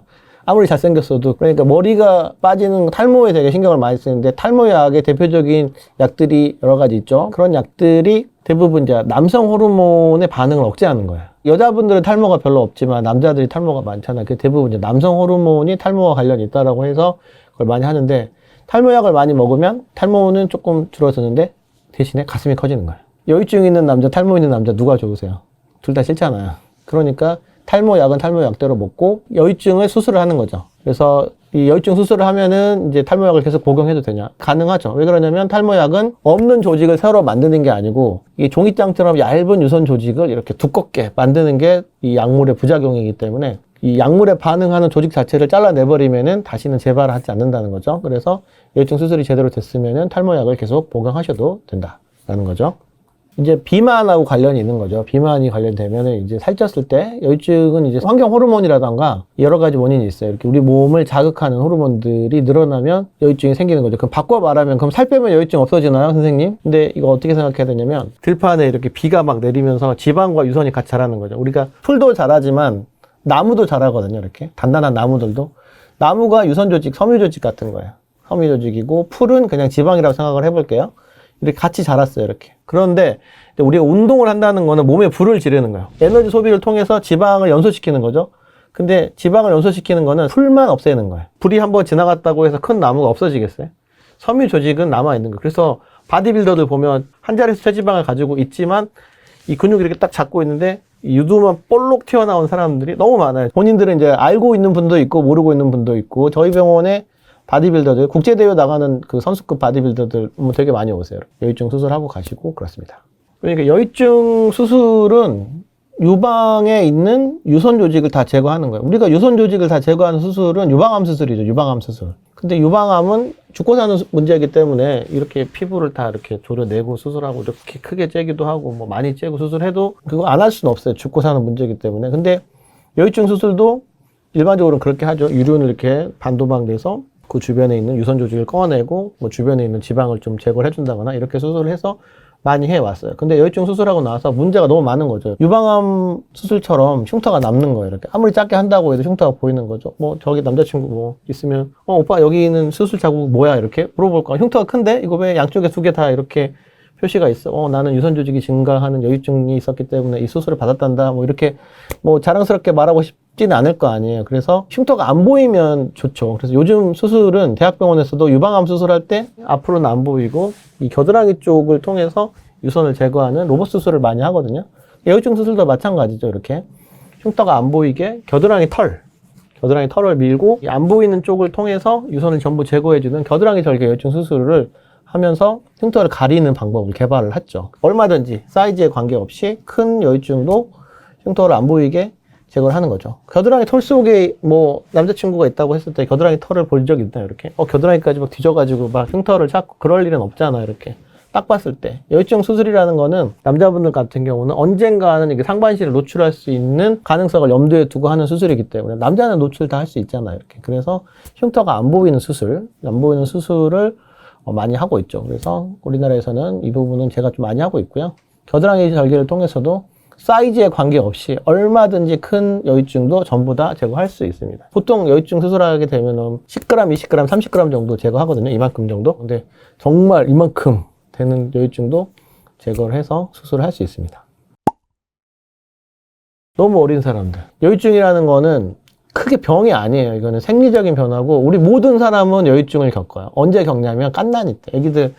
아무리 잘생겼어도. 그러니까 머리가 빠지는 탈모에 되게 신경을 많이 쓰는데, 탈모약의 대표적인 약들이 여러 가지 있죠. 그런 약들이 대부분 이제 남성 호르몬의 반응을 억제하는 거예요. 여자분들은 탈모가 별로 없지만 남자들이 탈모가 많잖아요. 그 대부분 이제 남성 호르몬이 탈모와 관련이 있다라고 해서 그걸 많이 하는데, 탈모약을 많이 먹으면 탈모는 조금 줄어드는데 대신에 가슴이 커지는 거예요. 여유증 있는 남자, 탈모 있는 남자 누가 좋으세요? 둘 다 싫잖아요. 그러니까 탈모약은 탈모약대로 먹고 여유증을 수술을 하는 거죠. 그래서 이 여유증 수술을 하면은 이제 탈모약을 계속 복용해도 되냐? 가능하죠. 왜 그러냐면 탈모약은 없는 조직을 새로 만드는 게 아니고, 이 종이장처럼 얇은 유선 조직을 이렇게 두껍게 만드는 게 이 약물의 부작용이기 때문에, 이 약물에 반응하는 조직 자체를 잘라내버리면은 다시는 재발하지 않는다는 거죠. 그래서 여유증 수술이 제대로 됐으면은 탈모약을 계속 복용하셔도 된다라는 거죠. 이제 비만하고 관련이 있는 거죠. 비만이 관련되면은 이제 살쪘을 때, 여유증은 이제 환경 호르몬이라던가 여러 가지 원인이 있어요. 이렇게 우리 몸을 자극하는 호르몬들이 늘어나면 여유증이 생기는 거죠. 그럼 바꿔 말하면, 그럼 살 빼면 여유증 없어지나요, 선생님? 근데 이거 어떻게 생각해야 되냐면, 들판에 이렇게 비가 막 내리면서 지방과 유선이 같이 자라는 거죠. 우리가 풀도 자라지만 나무도 자라거든요. 이렇게 단단한 나무들도. 나무가 유선 조직, 섬유 조직 같은 거예요. 섬유 조직이고, 풀은 그냥 지방이라고 생각을 해볼게요. 이렇게 같이 자랐어요, 이렇게. 그런데 우리가 운동을 한다는 거는 몸에 불을 지르는 거예요. 에너지 소비를 통해서 지방을 연소시키는 거죠. 근데 지방을 연소시키는 거는 풀만 없애는 거예요. 불이 한번 지나갔다고 해서 큰 나무가 없어지겠어요? 섬유 조직은 남아있는 거예요. 그래서 바디빌더들 보면 한 자릿수 체지방을 가지고 있지만 이 근육이 이렇게 딱 잡고 있는데 이 유두만 볼록 튀어나온 사람들이 너무 많아요. 본인들은 이제 알고 있는 분도 있고 모르고 있는 분도 있고, 저희 병원에 바디빌더들, 국제대회 나가는 그 선수급 바디빌더들 되게 많이 오세요. 여유증 수술하고 가시고 그렇습니다. 그러니까 여유증 수술은 유방에 있는 유선 조직을 다 제거하는 거예요. 우리가 유선 조직을 다 제거하는 수술은 유방암 수술이죠. 유방암 수술. 근데 유방암은 죽고 사는 문제이기 때문에 이렇게 피부를 다 이렇게 조려내고 수술하고, 이렇게 크게 째기도 하고 뭐 많이 째고 수술해도 그거 안 할 수는 없어요. 죽고 사는 문제이기 때문에. 근데 여유증 수술도 일반적으로는 그렇게 하죠. 유륜을 이렇게 반도막내서 그 주변에 있는 유선 조직을 꺼내고 뭐 주변에 있는 지방을 좀 제거를 해준다거나 이렇게 수술을 해서 많이 해왔어요. 근데 여유증 수술하고 나서 문제가 너무 많은 거죠. 유방암 수술처럼 흉터가 남는 거예요. 이렇게 아무리 작게 한다고 해도 흉터가 보이는 거죠. 뭐 저기 남자친구 뭐 있으면 오빠 여기 있는 수술 자국 뭐야 이렇게 물어볼 거야. 흉터가 큰데 이거 왜 양쪽에 두 개 다 이렇게 표시가 있어. 나는 유선 조직이 증가하는 여유증이 있었기 때문에 이 수술을 받았단다. 뭐 이렇게 뭐 자랑스럽게 말하고 싶지는 않을 거 아니에요. 그래서 흉터가 안 보이면 좋죠. 그래서 요즘 수술은 대학병원에서도 유방암 수술할 때 앞으로는 안 보이고 이 겨드랑이 쪽을 통해서 유선을 제거하는 로봇 수술을 많이 하거든요. 여유증 수술도 마찬가지죠. 이렇게 흉터가 안 보이게 겨드랑이 털을 밀고 안 보이는 쪽을 통해서 유선을 전부 제거해주는 겨드랑이 절개 여유증 수술을 하면서 흉터를 가리는 방법을 개발을 했죠. 얼마든지 사이즈에 관계없이 큰 여유증도 흉터를 안 보이게 제거를 하는 거죠. 겨드랑이 털 속에 뭐 남자친구가 있다고 했을 때 겨드랑이 털을 볼 적 있나요? 이렇게 겨드랑이까지 막 뒤져가지고 막 흉터를 찾고 그럴 일은 없잖아요. 이렇게 딱 봤을 때 여유증 수술이라는 거는 남자분들 같은 경우는 언젠가는 이게 상반신을 노출할 수 있는 가능성을 염두에 두고 하는 수술이기 때문에 남자는 노출 다 할 수 있잖아요. 이렇게 그래서 흉터가 안 보이는 수술을 많이 하고 있죠. 그래서 우리나라에서는 이 부분은 제가 좀 많이 하고 있고요. 겨드랑이 절개를 통해서도 사이즈에 관계없이 얼마든지 큰 여유증도 전부 다 제거할 수 있습니다. 보통 여유증 수술하게 되면 10g, 20g, 30g 정도 제거하거든요. 이만큼 정도. 근데 정말 이만큼 되는 여유증도 제거를 해서 수술을 할 수 있습니다. 너무 어린 사람들. 여유증이라는 거는 크게 병이 아니에요. 이거는 생리적인 변화고 우리 모든 사람은 여유증을 겪어요. 언제 겪냐면 갓난이 때.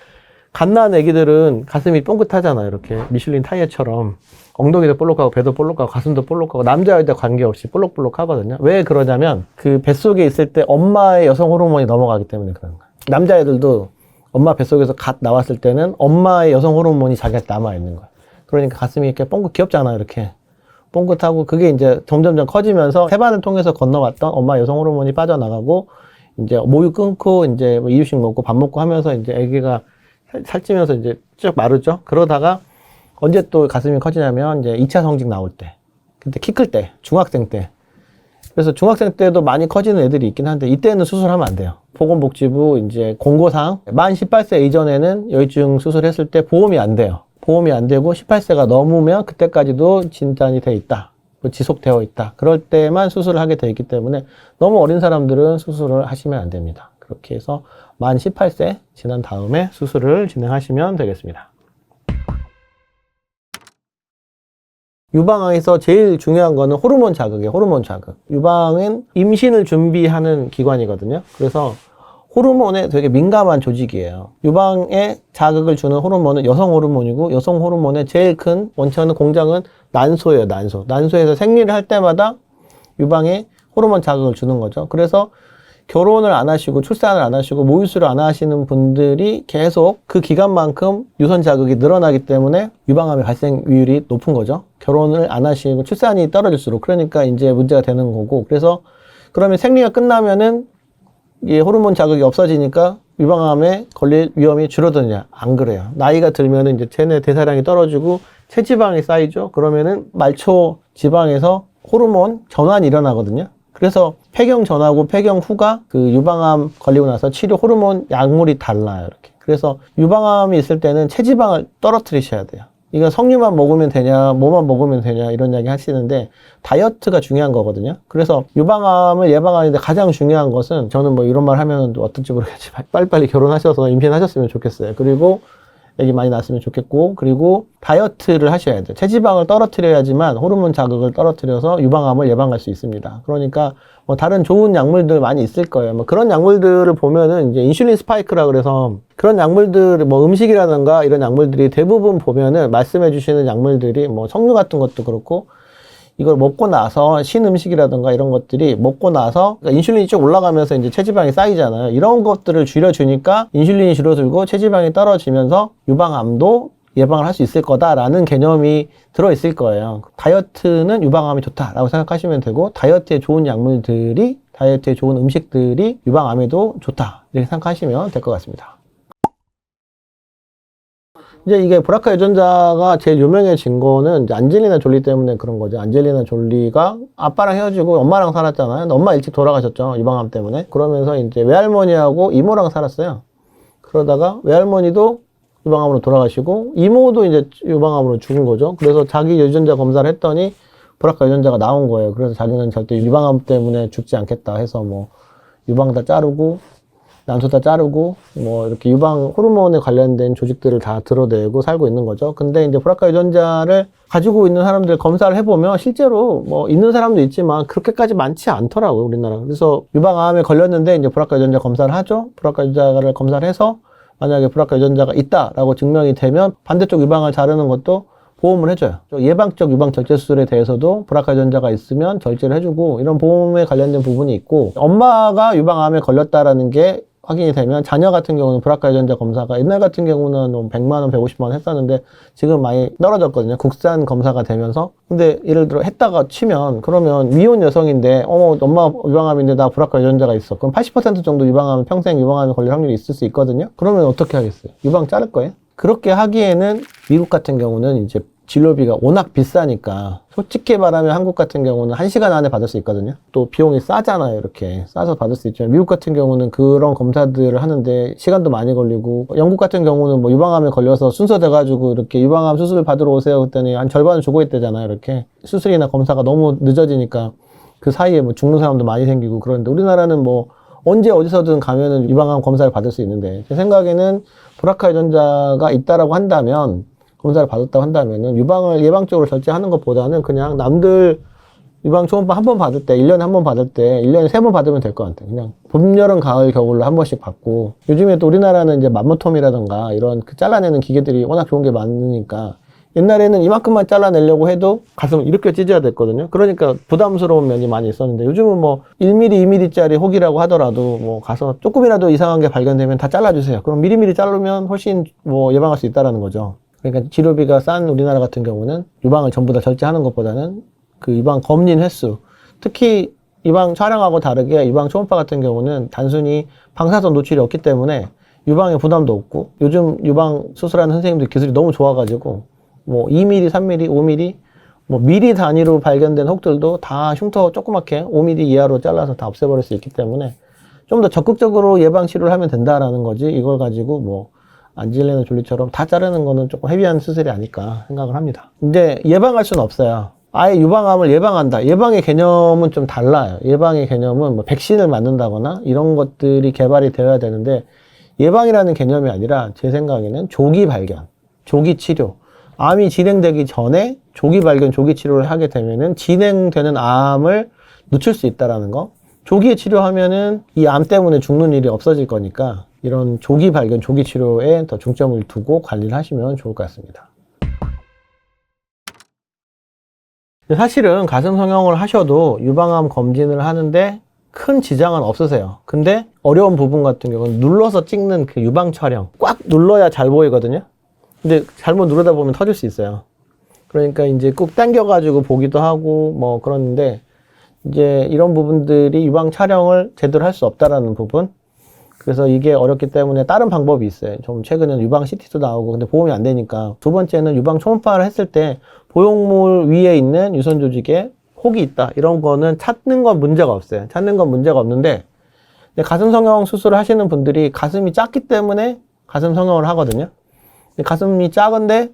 갓난 애기들은 가슴이 뽕긋하잖아요. 이렇게 미슐린 타이어처럼 엉덩이도 볼록하고 배도 볼록하고 가슴도 볼록하고 남자여자 관계없이 볼록볼록 하거든요. 왜 그러냐면 그 뱃속에 있을 때 엄마의 여성 호르몬이 넘어가기 때문에 그런 거예요. 남자애들도 엄마 뱃속에서 갓 나왔을 때는 엄마의 여성 호르몬이 자기한테 남아있는 거예요. 그러니까 가슴이 이렇게 뽕긋 귀엽잖아요. 이렇게 뽕긋하고 그게 이제 점점점 커지면서 세반을 통해서 건너왔던 엄마 여성 호르몬이 빠져나가고 이제 모유 끊고 이제 뭐 이유식 먹고 밥 먹고 하면서 이제 아기가 살찌면서 이제 쭉 마르죠. 그러다가 언제 또 가슴이 커지냐면 이제 2차 성직 나올 때, 그때 키 클 때, 중학생 때. 그래서 중학생 때도 많이 커지는 애들이 있긴 한데 이때는 수술하면 안 돼요. 보건복지부 이제 공고상 만 18세 이전에는 여유증 수술했을 때 보험이 안 돼요. 보험이 안 되고 18세가 넘으면 그때까지도 진단이 돼 있다. 지속되어 있다. 그럴 때만 수술을 하게 돼 있기 때문에 너무 어린 사람들은 수술을 하시면 안 됩니다. 그렇게 해서 만 18세 지난 다음에 수술을 진행하시면 되겠습니다. 유방암에서 제일 중요한 거는 호르몬 자극이에요. 호르몬 자극. 유방은 임신을 준비하는 기관이거든요. 그래서 호르몬에 되게 민감한 조직이에요. 유방에 자극을 주는 호르몬은 여성 호르몬이고 여성 호르몬의 제일 큰 원천은 공장은 난소예요. 난소에서 생리를 할 때마다 유방에 호르몬 자극을 주는 거죠. 그래서 결혼을 안 하시고 출산을 안 하시고 모유수를 안 하시는 분들이 계속 그 기간만큼 유선 자극이 늘어나기 때문에 유방암의 발생률이 높은 거죠. 결혼을 안 하시고 출산이 떨어질수록. 그러니까 이제 문제가 되는 거고. 그래서 그러면 생리가 끝나면은 이 호르몬 자극이 없어지니까 유방암에 걸릴 위험이 줄어드느냐? 안 그래요. 나이가 들면은 이제 체내 대사량이 떨어지고 체지방이 쌓이죠. 그러면은 말초 지방에서 호르몬 전환이 일어나거든요. 그래서 폐경 전하고 폐경 후가 그 유방암 걸리고 나서 치료 호르몬 약물이 달라요. 이렇게. 그래서 유방암이 있을 때는 체지방을 떨어뜨리셔야 돼요. 이거 석류만 먹으면 되냐, 뭐만 먹으면 되냐 이런 이야기 하시는데 다이어트가 중요한 거거든요. 그래서 유방암을 예방하는데 가장 중요한 것은 저는 뭐 이런 말 하면 어떨지 모르겠지만 빨리빨리 결혼하셔서 임신하셨으면 좋겠어요. 그리고 애기 많이 낳았으면 좋겠고, 그리고 다이어트를 하셔야 돼요. 체지방을 떨어뜨려야지만 호르몬 자극을 떨어뜨려서 유방암을 예방할 수 있습니다. 그러니까 뭐 다른 좋은 약물들 많이 있을 거예요. 뭐 그런 약물들을 보면은 이제 인슐린 스파이크라 그래서 그런 약물들, 뭐 음식이라든가 이런 약물들이 대부분 보면은 말씀해 주시는 약물들이 뭐 석류 같은 것도 그렇고 이걸 먹고 나서 신음식이라든가 이런 것들이 먹고 나서 그러니까 인슐린이 쭉 올라가면서 이제 체지방이 쌓이잖아요. 이런 것들을 줄여주니까 인슐린이 줄어들고 체지방이 떨어지면서 유방암도 예방을 할 수 있을 거다라는 개념이 들어있을 거예요. 다이어트는 유방암이 좋다라고 생각하시면 되고 다이어트에 좋은 약물들이 다이어트에 좋은 음식들이 유방암에도 좋다 이렇게 생각하시면 될 것 같습니다. 이제 이게 보라카 유전자가 제일 유명해진 거는 이제 안젤리나 졸리 때문에 그런 거죠. 안젤리나 졸리가 아빠랑 헤어지고 엄마랑 살았잖아요. 근데 엄마 일찍 돌아가셨죠. 유방암 때문에. 그러면서 이제 외할머니하고 이모랑 살았어요. 그러다가 외할머니도 유방암으로 돌아가시고, 이모도 이제 유방암으로 죽은 거죠. 그래서 자기 유전자 검사를 했더니 브라카 유전자가 나온 거예요. 그래서 자기는 절대 유방암 때문에 죽지 않겠다 해서 뭐 유방 다 자르고 난소 다 자르고 뭐 이렇게 유방 호르몬에 관련된 조직들을 다 드러내고 살고 있는 거죠. 근데 이제 브라카 유전자를 가지고 있는 사람들 검사를 해보면 실제로 뭐 있는 사람도 있지만 그렇게까지 많지 않더라고요, 우리나라. 그래서 유방암에 걸렸는데 이제 브라카 유전자 검사를 하죠. 브라카 유전자를 검사를 해서 만약에 브라카 유전자가 있다라고 증명이 되면 반대쪽 유방을 자르는 것도 보험을 해줘요. 예방적 유방 절제 수술에 대해서도 브라카 유전자가 있으면 절제를 해주고 이런 보험에 관련된 부분이 있고, 엄마가 유방암에 걸렸다라는 게 확인이 되면 자녀 같은 경우는 브라카 유전자 검사가 옛날 같은 경우는 100만 원, 150만 원 했었는데 지금 많이 떨어졌거든요. 국산 검사가 되면서. 근데 예를 들어 했다가 치면 그러면 미혼 여성인데 엄마 유방암인데 나 브라카 유전자가 있어. 그럼 80% 정도 유방암 평생 유방암에 걸릴 확률이 있을 수 있거든요. 그러면 어떻게 하겠어요? 유방 자를 거예요? 그렇게 하기에는 미국 같은 경우는 이제 진료비가 워낙 비싸니까, 솔직히 말하면 한국 같은 경우는 1시간 안에 받을 수 있거든요. 또 비용이 싸잖아요. 이렇게 싸서 받을 수 있지만 미국 같은 경우는 그런 검사들을 하는데 시간도 많이 걸리고, 영국 같은 경우는 뭐 유방암에 걸려서 순서 돼가지고 이렇게 유방암 수술 받으러 오세요 그랬더니 한 절반은 죽어 있대잖아요. 이렇게 수술이나 검사가 너무 늦어지니까 그 사이에 뭐 죽는 사람도 많이 생기고. 그런데 우리나라는 뭐 언제 어디서든 가면은 유방암 검사를 받을 수 있는데, 제 생각에는 브라카 유전자가 있다라고 한다면, 검사를 받았다고 한다면은 유방을 예방적으로 절제하는 것보다는 그냥 남들 유방 초음파 한 번 받을 때, 1년에 한 번 받을 때 1년에 3번 받으면 될 것 같아요. 그냥 봄, 여름, 가을, 겨울로 한 번씩 받고, 요즘에 또 우리나라는 이제 맘모톰이라던가 이런 그 잘라내는 기계들이 워낙 좋은 게 많으니까, 옛날에는 이만큼만 잘라내려고 해도 가슴을 이렇게 찢어야 됐거든요. 그러니까 부담스러운 면이 많이 있었는데, 요즘은 뭐 1mm, 2mm짜리 혹이라고 하더라도 뭐 가서 조금이라도 이상한 게 발견되면 다 잘라주세요. 그럼 미리미리 자르면 훨씬 뭐 예방할 수 있다라는 거죠. 그러니까 치료비가 싼 우리나라 같은 경우는 유방을 전부 다 절제하는 것보다는 그 유방 검진 횟수, 특히 유방 촬영하고 다르게 유방 초음파 같은 경우는 단순히 방사선 노출이 없기 때문에 유방에 부담도 없고, 요즘 유방 수술하는 선생님들 기술이 너무 좋아가지고 뭐 2mm, 3mm, 5mm, 뭐 미리 단위로 발견된 혹들도 다 흉터 조그맣게 5mm 이하로 잘라서 다 없애버릴 수 있기 때문에 좀 더 적극적으로 예방 치료를 하면 된다라는 거지, 이걸 가지고 뭐 안젤리나 졸리처럼 다 자르는 거는 조금 헤비한 수술이 아닐까 생각을 합니다. 근데 예방할 수는 없어요. 아예 유방암을 예방한다. 예방의 개념은 좀 달라요. 예방의 개념은 뭐 백신을 맞는다거나 이런 것들이 개발이 되어야 되는데, 예방이라는 개념이 아니라 제 생각에는 조기 발견, 조기 치료. 암이 진행되기 전에 조기 발견, 조기 치료를 하게 되면은 진행되는 암을 늦출 수 있다라는 거. 조기에 치료하면은 이 암 때문에 죽는 일이 없어질 거니까, 이런 조기 발견, 조기 치료에 더 중점을 두고 관리를 하시면 좋을 것 같습니다. 사실은 가슴 성형을 하셔도 유방암 검진을 하는데 큰 지장은 없으세요. 근데 어려운 부분 같은 경우는 눌러서 찍는 그 유방 촬영, 꽉 눌러야 잘 보이거든요. 근데 잘못 누르다 보면 터질 수 있어요. 그러니까 이제 꾹 당겨가지고 보기도 하고 뭐 그러는데, 이제 이런 부분들이 유방 촬영을 제대로 할 수 없다라는 부분. 그래서 이게 어렵기 때문에 다른 방법이 있어요. 좀 최근에는 유방 CT도 나오고, 근데 보험이 안 되니까. 두 번째는 유방 초음파를 했을 때 보형물 위에 있는 유선 조직에 혹이 있다, 이런 거는 찾는 건 문제가 없어요. 찾는 건 문제가 없는데, 가슴 성형 수술을 하시는 분들이 가슴이 작기 때문에 가슴 성형을 하거든요. 가슴이 작은데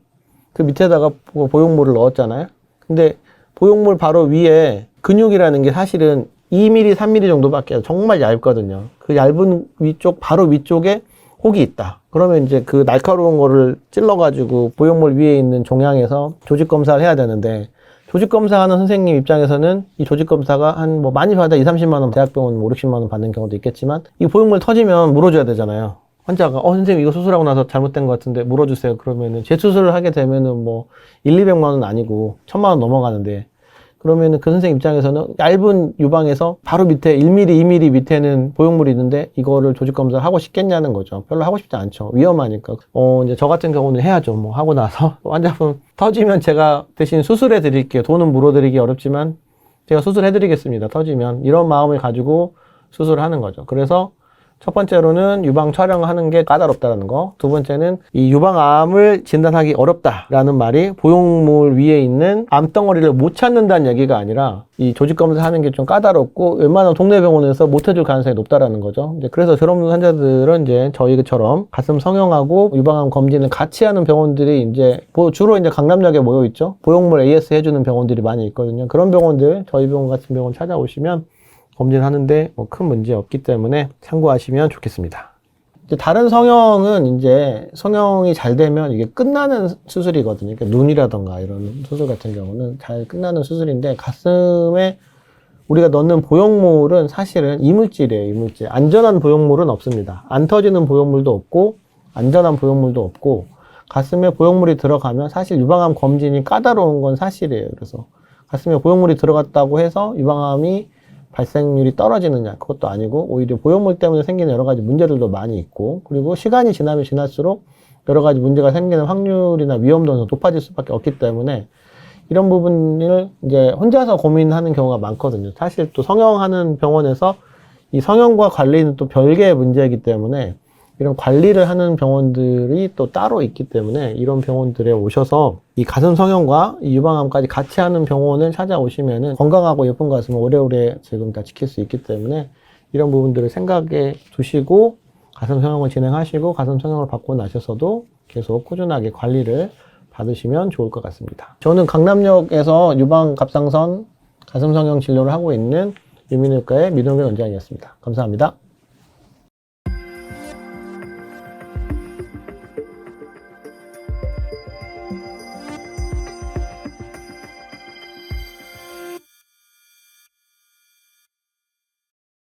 그 밑에다가 보형물을 넣었잖아요. 근데 보형물 바로 위에 근육이라는 게 사실은 2mm, 3mm 정도밖에 정말 얇거든요. 그 얇은 위쪽, 바로 위쪽에 혹이 있다. 그러면 이제 그 날카로운 거를 찔러가지고 보형물 위에 있는 종양에서 조직 검사를 해야 되는데, 조직 검사하는 선생님 입장에서는 이 조직 검사가 한 뭐 많이 받아 2, 30만 원, 대학병원 5, 60만 원 받는 경우도 있겠지만, 이 보형물 터지면 물어줘야 되잖아요. 환자가 선생님 이거 수술하고 나서 잘못된 것 같은데 물어주세요. 그러면은 재수술을 하게 되면은 뭐 1, 200만 원은 아니고 1000만 원 넘어가는데, 그러면은 그 선생님 입장에서는 얇은 유방에서 바로 밑에 1mm, 2mm 밑에는 보형물이 있는데 이거를 조직 검사를 하고 싶겠냐는 거죠. 별로 하고 싶지 않죠. 위험하니까. 이제 저 같은 경우는 해야죠. 뭐 하고 나서 환자분 터지면 제가 대신 수술해 드릴게요. 돈은 물어 드리기 어렵지만 제가 수술해 드리겠습니다. 터지면. 이런 마음을 가지고 수술을 하는 거죠. 그래서 첫 번째로는 유방 촬영하는 게 까다롭다는 거. 두 번째는 이 유방암을 진단하기 어렵다라는 말이 보형물 위에 있는 암덩어리를 못 찾는다는 얘기가 아니라 이 조직 검사하는 게 좀 까다롭고 웬만한 동네 병원에서 못 해줄 가능성이 높다라는 거죠. 이제 그래서 저런 환자들은 이제 저희처럼 가슴 성형하고 유방암 검진을 같이 하는 병원들이 이제 주로 이제 강남역에 모여 있죠. 보형물 AS 해주는 병원들이 많이 있거든요. 그런 병원들, 저희 병원 같은 병원 찾아오시면 검진하는데 뭐 큰 문제 없기 때문에 참고하시면 좋겠습니다. 이제 다른 성형은 이제 성형이 잘 되면 이게 끝나는 수술이거든요. 그러니까 눈이라던가 이런 수술 같은 경우는 잘 끝나는 수술인데 가슴에 우리가 넣는 보형물은 사실은 이물질이에요. 이물질. 안전한 보형물은 없습니다. 안 터지는 보형물도 없고 안전한 보형물도 없고 가슴에 보형물이 들어가면 사실 유방암 검진이 까다로운 건 사실이에요. 그래서 가슴에 보형물이 들어갔다고 해서 유방암이 발생률이 떨어지느냐, 그것도 아니고 오히려 보형물 때문에 생기는 여러 가지 문제들도 많이 있고, 그리고 시간이 지나면 지날수록 여러 가지 문제가 생기는 확률이나 위험도는 높아질 수밖에 없기 때문에 이런 부분을 이제 혼자서 고민하는 경우가 많거든요. 사실 또 성형하는 병원에서 이 성형과 관리는 또 별개의 문제이기 때문에 이런 관리를 하는 병원들이 또 따로 있기 때문에 이런 병원들에 오셔서 이 가슴 성형과 이 유방암까지 같이 하는 병원을 찾아오시면은 건강하고 예쁜 가슴을 오래오래 지금 다 지킬 수 있기 때문에 이런 부분들을 생각해 두시고 가슴 성형을 진행하시고 가슴 성형을 받고 나셔서도 계속 꾸준하게 관리를 받으시면 좋을 것 같습니다. 저는 강남역에서 유방 갑상선 가슴 성형 진료를 하고 있는 유민외과의 민동균 원장이었습니다. 감사합니다.